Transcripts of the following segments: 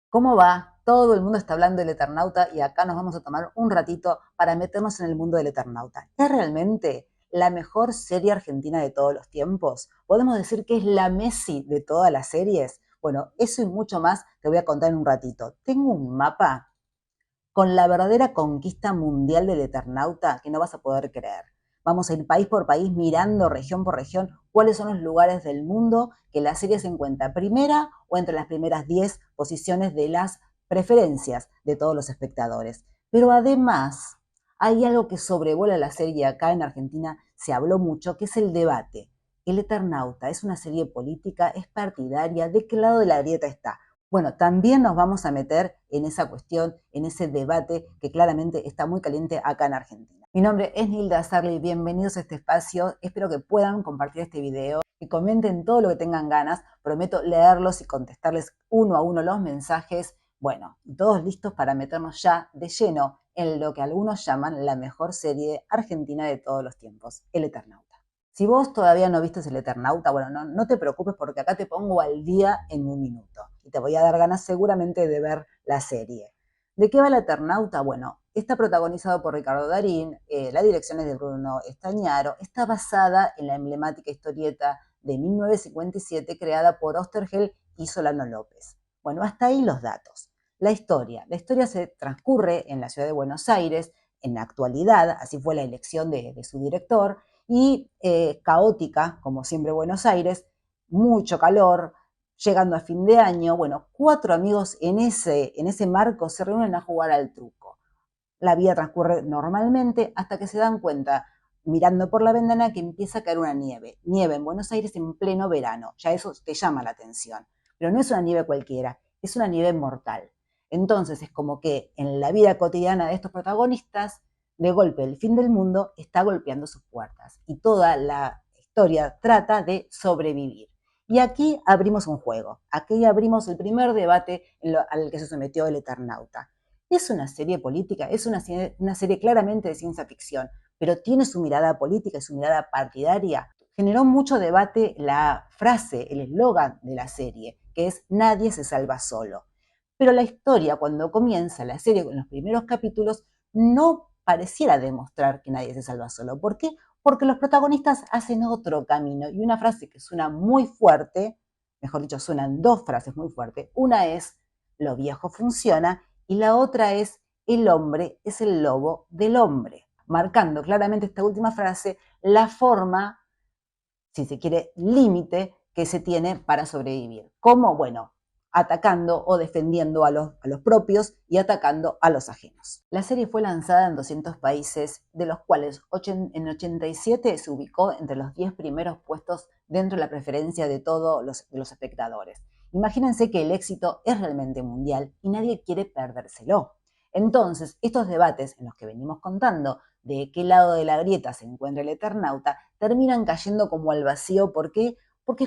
¿Cómo va? Todo el mundo está hablando del Eternauta y acá nos vamos a tomar un ratito para meternos en el mundo del Eternauta. ¿Es realmente la mejor serie argentina de todos los tiempos? ¿Podemos decir que es la Messi de todas las series? Bueno, eso y mucho más te voy a contar en un ratito. Tengo un mapa con la verdadera conquista mundial del Eternauta que no vas a poder creer. Vamos a ir país por país mirando región por región cuáles son los lugares del mundo que la serie se encuentra primera o entre las primeras 10 posiciones de las preferencias de todos los espectadores. Pero además hay algo que sobrevuela la serie acá en Argentina, se habló mucho, que es el debate. El Eternauta es una serie política, es partidaria, ¿de qué lado de la grieta está? Bueno, también nos vamos a meter en esa cuestión, en ese debate que claramente está muy caliente acá en Argentina. Mi nombre es Nilda Sarli, bienvenidos a este espacio. Espero que puedan compartir este video, que comenten todo lo que tengan ganas. Prometo leerlos y contestarles uno a uno los mensajes. Bueno, todos listos para meternos ya de lleno en lo que algunos llaman la mejor serie argentina de todos los tiempos, El Eternauta. Si vos todavía no viste El Eternauta, bueno, no te preocupes porque acá te pongo al día en un minuto y te voy a dar ganas seguramente de ver la serie. ¿De qué va El Eternauta? Bueno, está protagonizado por Ricardo Darín, la dirección es de Bruno Estañaro, está basada en la emblemática historieta de 1957 creada por Osterhel y Solano López. Bueno, hasta ahí los datos. La historia se transcurre en la ciudad de Buenos Aires, en la actualidad, así fue la elección de su director, y caótica, como siempre Buenos Aires, mucho calor, llegando a fin de año, bueno, 4 amigos en ese marco se reúnen a jugar al truco. La vida transcurre normalmente hasta que se dan cuenta, mirando por la ventana, que empieza a caer una nieve. Nieve en Buenos Aires en pleno verano, ya eso te llama la atención. Pero no es una nieve cualquiera, es una nieve mortal. Entonces es como que en la vida cotidiana de estos protagonistas, de golpe el fin del mundo está golpeando sus puertas. Y toda la historia trata de sobrevivir. Y aquí abrimos un juego, aquí abrimos el primer debate al que se sometió el Eternauta. Es una serie política, es una serie claramente de ciencia ficción, pero tiene su mirada política y su mirada partidaria. Generó mucho debate la frase, el eslogan de la serie, que es nadie se salva solo. Pero la historia, cuando comienza la serie con los primeros capítulos, no pareciera demostrar que nadie se salva solo. ¿Por qué? Porque los protagonistas hacen otro camino y una frase que suena muy fuerte, mejor dicho, suenan dos frases muy fuertes. Una es, lo viejo funciona, y la otra es, el hombre es el lobo del hombre, marcando claramente esta última frase la forma, si se quiere, límite que se tiene para sobrevivir. ¿Cómo? Bueno, atacando o defendiendo a los propios y atacando a los ajenos. La serie fue lanzada en 200 países, de los cuales en 87 se ubicó entre los 10 primeros puestos dentro de la preferencia de todos los espectadores. Imagínense que el éxito es realmente mundial y nadie quiere perdérselo. Entonces, estos debates en los que venimos contando de qué lado de la grieta se encuentra el Eternauta terminan cayendo como al vacío. ¿Por qué? Porque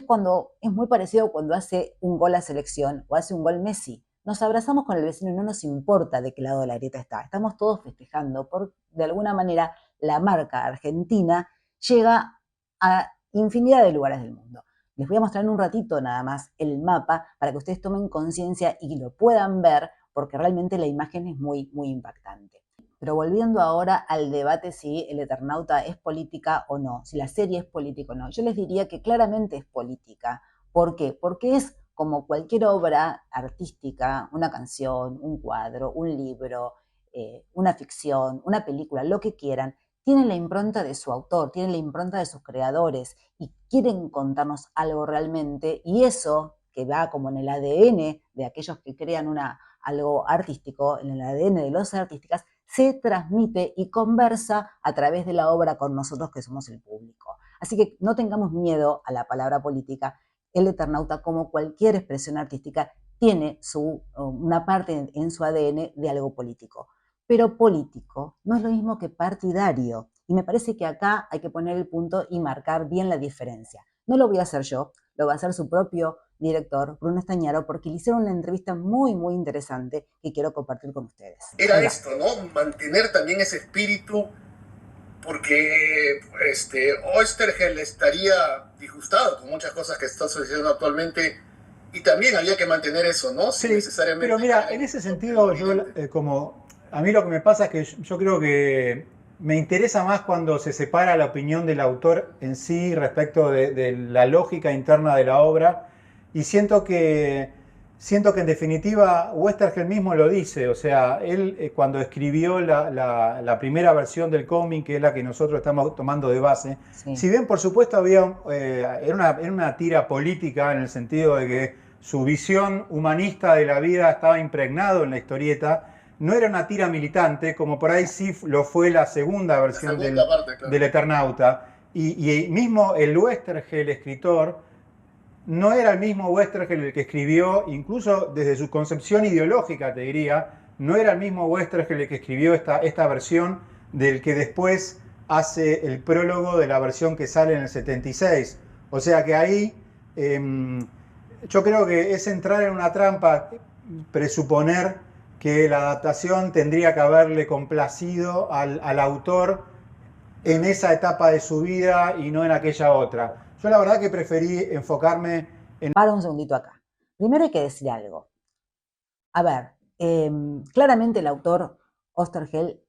es muy parecido cuando hace un gol la selección o hace un gol Messi. Nos abrazamos con el vecino y no nos importa de qué lado de la grieta está. Estamos todos festejando. De alguna manera, la marca argentina llega a infinidad de lugares del mundo. Les voy a mostrar en un ratito nada más el mapa para que ustedes tomen conciencia y lo puedan ver, porque realmente la imagen es muy, muy impactante. Pero volviendo ahora al debate si el Eternauta es política o no, si la serie es política o no, yo les diría que claramente es política. ¿Por qué? Porque es como cualquier obra artística, una canción, un cuadro, un libro, una ficción, una película, lo que quieran, tiene la impronta de su autor, tiene la impronta de sus creadores y quieren contarnos algo realmente, y eso que va como en el ADN de aquellos que crean algo artístico, en el ADN de los artistas, se transmite y conversa a través de la obra con nosotros que somos el público. Así que no tengamos miedo a la palabra política. El Eternauta, como cualquier expresión artística, tiene una parte en su ADN de algo político. Pero político no es lo mismo que partidario. Y me parece que acá hay que poner el punto y marcar bien la diferencia. No lo voy a hacer yo, lo va a hacer su propio director, Bruno Estañaro, porque le hicieron una entrevista muy, muy interesante que quiero compartir con ustedes. Era esto, ¿no? Mantener también ese espíritu, porque Oesterhel estaría disgustado con muchas cosas que está sucediendo actualmente y también había que mantener eso, ¿no? Sin Sí, necesariamente pero mira, caer en ese en sentido, yo evidente. como a mí lo que me pasa es que yo creo que me interesa más cuando se separa la opinión del autor en sí respecto de la lógica interna de la obra y siento que en definitiva Westergel mismo lo dice, o sea, él cuando escribió la primera versión del cómic, que es la que nosotros estamos tomando de base, Sí. si bien por supuesto era una tira política en el sentido de que su visión humanista de la vida estaba impregnado en la historieta, no era una tira militante, como por ahí sí lo fue la segunda La versión segunda parte, del claro. Eternauta. Y mismo el Westergel escritor no era el mismo Westergel el que escribió, incluso desde su concepción ideológica, te diría, no era el mismo Westergel el que escribió esta versión del que después hace el prólogo de la versión que sale en el 76. O sea que ahí yo creo que es entrar en una trampa presuponer que la adaptación tendría que haberle complacido al autor en esa etapa de su vida y no en aquella otra. Yo la verdad que preferí enfocarme en... Para un segundito acá. Primero hay que decir algo. A ver, claramente el autor Osterhel,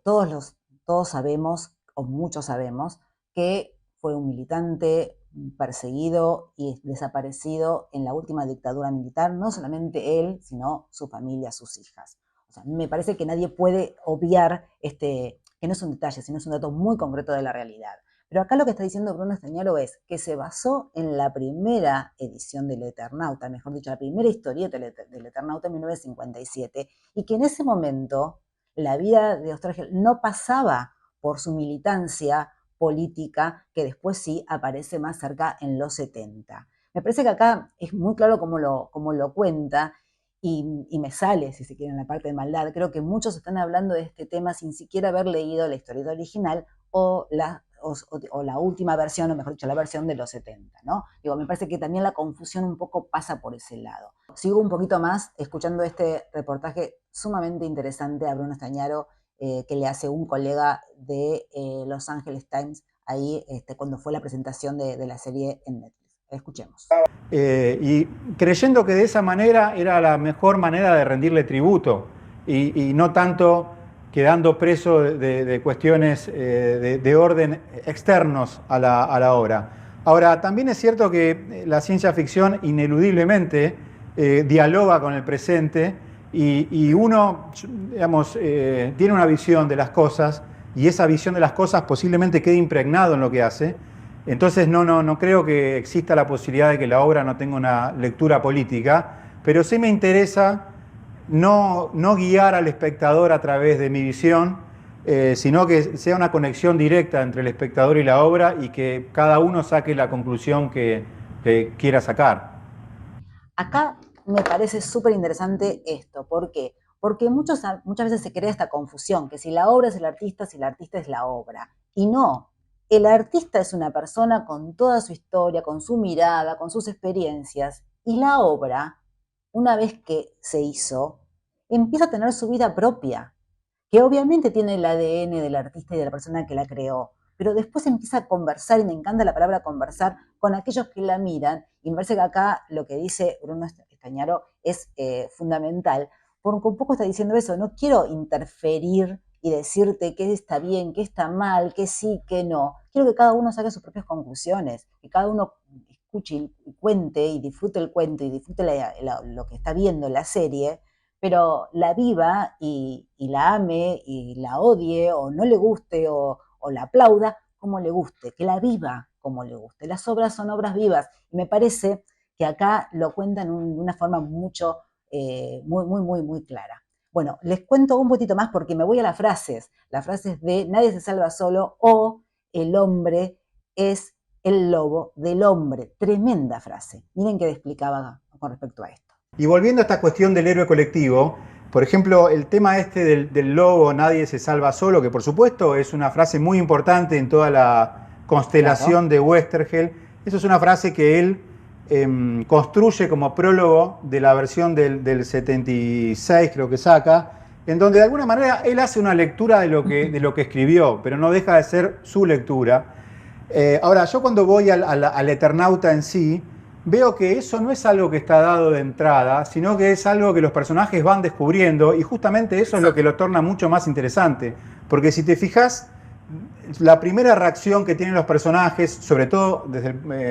todos sabemos, o muchos sabemos, que fue un militante perseguido y desaparecido en la última dictadura militar, no solamente él, sino su familia, sus hijas. O sea, me parece que nadie puede obviar que no es un detalle, sino es un dato muy concreto de la realidad. Pero acá lo que está diciendo Bruno Estañaro es que se basó en la primera edición del Eternauta, mejor dicho, la primera historieta del Eternauta en 1957, y que en ese momento la vida de Osterhel no pasaba por su militancia política, que después sí aparece más cerca en los 70. Me parece que acá es muy claro cómo lo cuenta, y me sale, si se quiere, en la parte de maldad. Creo que muchos están hablando de este tema sin siquiera haber leído la historieta original o la última versión, o mejor dicho, la versión de los 70, ¿no? Digo, me parece que también la confusión un poco pasa por ese lado. Sigo un poquito más escuchando este reportaje sumamente interesante a Bruno Estañaro, que le hace un colega de Los Angeles Times ahí cuando fue la presentación de la serie en Netflix. Escuchemos. Y creyendo que de esa manera era la mejor manera de rendirle tributo y no tanto quedando preso de cuestiones de orden externos a la obra. Ahora, también es cierto que la ciencia ficción ineludiblemente dialoga con el presente y uno, digamos, tiene una visión de las cosas y esa visión de las cosas posiblemente quede impregnado en lo que hace. Entonces no creo que exista la posibilidad de que la obra no tenga una lectura política, pero sí me interesa no guiar al espectador a través de mi visión, sino que sea una conexión directa entre el espectador y la obra y que cada uno saque la conclusión que quiera sacar. Acá me parece súper interesante esto. ¿Por qué? Porque muchas veces se crea esta confusión, que si la obra es el artista, si el artista es la obra. Y no, el artista es una persona con toda su historia, con su mirada, con sus experiencias, y la obra, una vez que se hizo, empieza a tener su vida propia, que obviamente tiene el ADN del artista y de la persona que la creó, pero después empieza a conversar, y me encanta la palabra conversar, con aquellos que la miran, y me parece que acá lo que dice Bruno Estañaro es fundamental, porque un poco está diciendo eso: no quiero interferir y decirte qué está bien, qué está mal, qué sí, qué no. Quiero que cada uno saque sus propias conclusiones, que cada uno escuche y cuente y disfrute el cuento y disfrute lo que está viendo en la serie, pero la viva y la ame y la odie o no le guste o la aplauda como le guste, que la viva como le guste. Las obras son obras vivas y me parece que acá lo cuentan de una forma muy clara. Bueno, les cuento un poquito más porque me voy a las frases de nadie se salva solo o el hombre es el lobo del hombre. Tremenda frase. Miren qué explicaba con respecto a esto. Y volviendo a esta cuestión del héroe colectivo, por ejemplo, el tema este del lobo, nadie se salva solo, que por supuesto es una frase muy importante en toda la constelación Claro. de Westergel. Eso es una frase que él construye como prólogo de la versión del 76, creo que saca, en donde de alguna manera él hace una lectura de lo que escribió, pero no deja de ser su lectura. Ahora, yo cuando voy al Eternauta en sí, veo que eso no es algo que está dado de entrada, sino que es algo que los personajes van descubriendo y justamente eso es lo que Exacto. lo torna mucho más interesante. Porque si te fijas, la primera reacción que tienen los personajes, sobre todo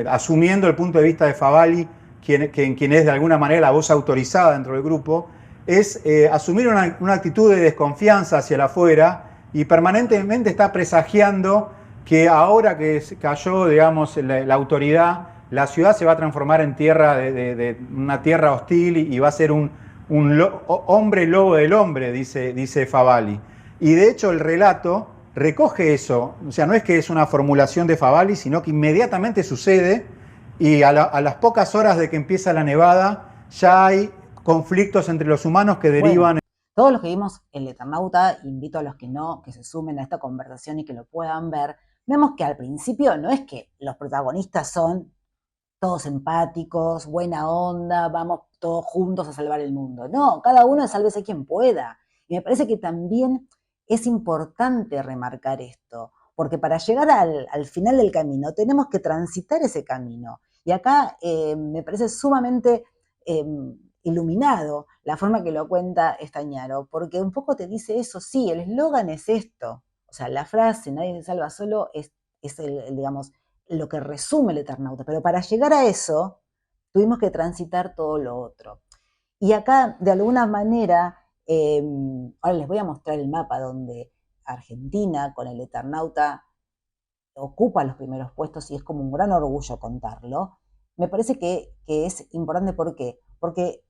asumiendo el punto de vista de Favali, quien es de alguna manera la voz autorizada dentro del grupo, es asumir una actitud de desconfianza hacia el afuera y permanentemente está presagiando que ahora que cayó, digamos, la autoridad, la ciudad se va a transformar en tierra de una tierra hostil y va a ser un hombre lobo del hombre, dice Favali. Y de hecho el relato recoge eso, o sea, no es que es una formulación de Favali, sino que inmediatamente sucede y a las pocas horas de que empieza la nevada ya hay conflictos entre los humanos que Bueno, derivan. todos los que vimos El Eternauta, invito a los que no, que se sumen a esta conversación y que lo puedan ver, vemos que al principio no es que los protagonistas son todos empáticos, buena onda, vamos todos juntos a salvar el mundo. No, cada uno sálvese quien pueda. Y me parece que también es importante remarcar esto, porque para llegar al final del camino tenemos que transitar ese camino. Y acá me parece sumamente eh, iluminado la forma que lo cuenta Estañaro, porque un poco te dice eso, sí, el eslogan es esto. O sea, la frase nadie se salva solo es digamos, lo que resume el Eternauta. Pero para llegar a eso, tuvimos que transitar todo lo otro. Y acá, de alguna manera, ahora les voy a mostrar el mapa donde Argentina con el Eternauta ocupa los primeros puestos y es como un gran orgullo contarlo. Me parece que es importante, ¿por qué? Porque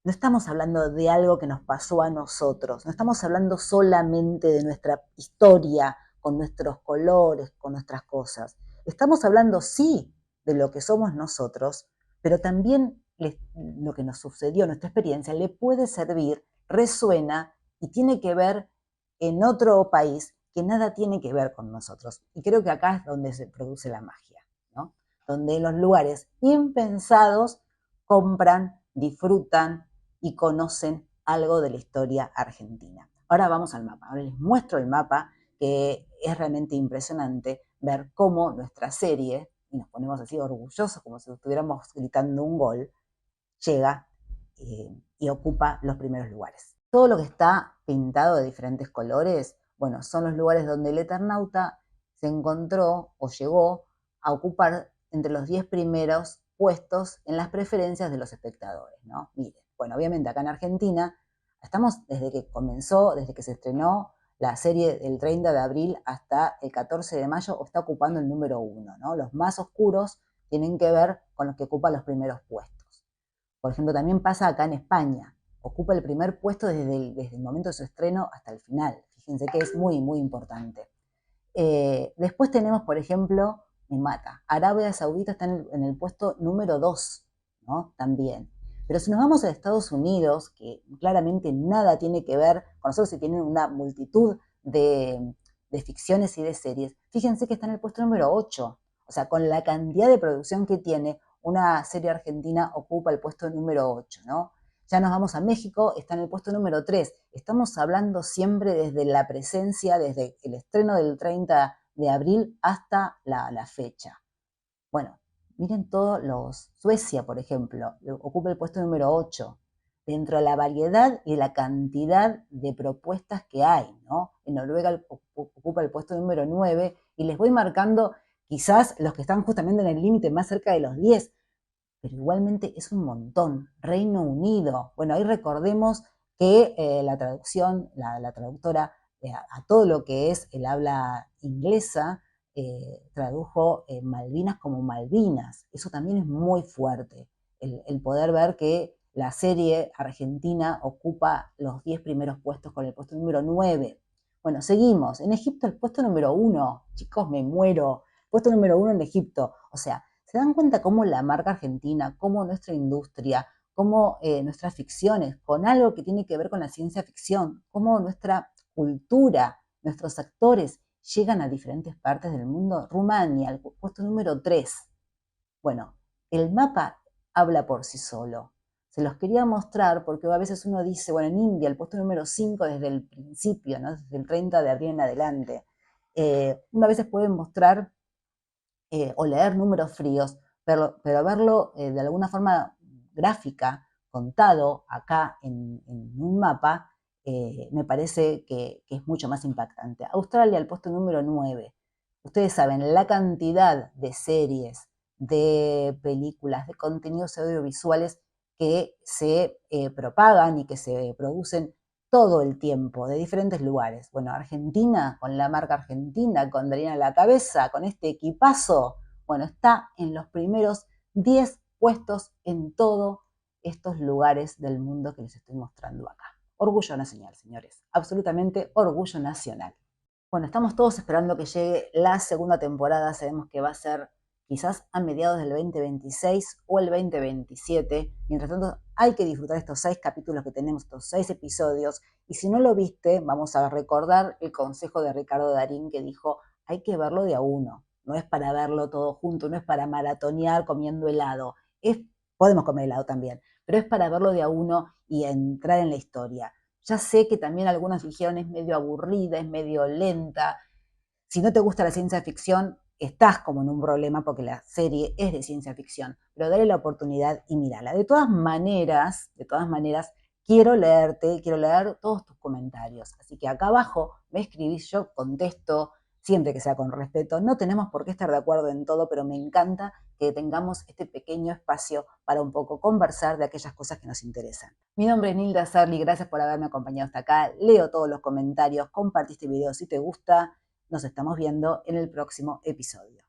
no estamos hablando de algo que nos pasó a nosotros, no estamos hablando solamente de nuestra historia, con nuestros colores, con nuestras cosas. Estamos hablando, sí, de lo que somos nosotros, pero también lo que nos sucedió, nuestra experiencia, le puede servir, resuena y tiene que ver en otro país que nada tiene que ver con nosotros. Y creo que acá es donde se produce la magia, ¿no? Donde en los lugares impensados compran, disfrutan y conocen algo de la historia argentina. Ahora vamos al mapa. Ahora les muestro el mapa, que es realmente impresionante ver cómo nuestra serie, y nos ponemos así orgullosos como si estuviéramos gritando un gol, llega y ocupa los primeros lugares. Todo lo que está pintado de diferentes colores, bueno, son los lugares donde el Eternauta se encontró o llegó a ocupar entre los 10 primeros puestos en las preferencias de los espectadores, ¿no? Miren, bueno, obviamente acá en Argentina estamos desde que comenzó, desde que se estrenó la serie del 30 de abril hasta el 14 de mayo, está ocupando el número 1, ¿no? Los más oscuros tienen que ver con los que ocupan los primeros puestos. Por ejemplo, también pasa acá en España. Ocupa el primer puesto desde el momento de su estreno hasta el final. Fíjense que es muy, muy importante. Después tenemos, por ejemplo, me mata. Arabia Saudita está en el puesto número 2, ¿no? También. Pero si nos vamos a Estados Unidos, que claramente nada tiene que ver con nosotros, y tienen una multitud de ficciones y de series, fíjense que está en el puesto número 8. O sea, con la cantidad de producción que tiene, una serie argentina ocupa el puesto número 8, ¿no? Ya nos vamos a México, está en el puesto número 3. Estamos hablando siempre desde la presencia, desde el estreno del 30 de abril hasta la fecha. Bueno, miren todos los... Suecia, por ejemplo, ocupa el puesto número 8. Dentro de la variedad y la cantidad de propuestas que hay, ¿no? En Noruega ocupa el puesto número 9 y les voy marcando quizás los que están justamente en el límite más cerca de los 10, pero igualmente es un montón. Reino Unido, bueno, ahí recordemos que la traducción, la traductora a todo lo que es el habla inglesa, tradujo Malvinas como Malvinas. Eso también es muy fuerte, el poder ver que la serie argentina ocupa los 10 primeros puestos con el puesto número 9. Bueno, seguimos. En Egipto el puesto número 1. Chicos, me muero. Puesto número 1 en Egipto. O sea, ¿se dan cuenta cómo la marca argentina, cómo nuestra industria, cómo nuestras ficciones, con algo que tiene que ver con la ciencia ficción, cómo nuestra cultura, nuestros actores llegan a diferentes partes del mundo? Rumania, el puesto número 3. Bueno, el mapa habla por sí solo. Se los quería mostrar porque a veces uno dice, bueno, en India, el puesto número 5 desde el principio, ¿no? Desde el 30 de abril en adelante. Uno a veces puede mostrar o leer números fríos, pero verlo de alguna forma gráfica, contado acá en un mapa, me parece que es mucho más impactante. Australia, el puesto número 9. Ustedes saben la cantidad de series, de películas, de contenidos audiovisuales que se propagan y que se producen todo el tiempo, de diferentes lugares. Bueno, Argentina, con la marca Argentina, con Adriana a la cabeza, con este equipazo, bueno, está en los primeros 10 puestos en todos estos lugares del mundo que les estoy mostrando acá. Orgullo nacional, señores, absolutamente orgullo nacional. Bueno, estamos todos esperando que llegue la segunda temporada, sabemos que va a ser quizás a mediados del 2026 o el 2027. Mientras tanto, hay que disfrutar estos 6 capítulos que tenemos, estos 6 episodios. Y si no lo viste, vamos a recordar el consejo de Ricardo Darín que dijo, hay que verlo de a uno. No es para verlo todo junto, no es para maratonear comiendo helado. Podemos comer helado también, pero es para verlo de a uno y entrar en la historia. Ya sé que también algunos dijeron es medio aburrida, es medio lenta. Si no te gusta la ciencia ficción, estás como en un problema porque la serie es de ciencia ficción, pero dale la oportunidad y mírala. De todas maneras, quiero leer todos tus comentarios. Así que acá abajo me escribís, yo contesto, siempre que sea con respeto. No tenemos por qué estar de acuerdo en todo, pero me encanta que tengamos este pequeño espacio para un poco conversar de aquellas cosas que nos interesan. Mi nombre es Nilda Sarli, gracias por haberme acompañado hasta acá. Leo todos los comentarios, compartí este video si te gusta. Nos estamos viendo en el próximo episodio.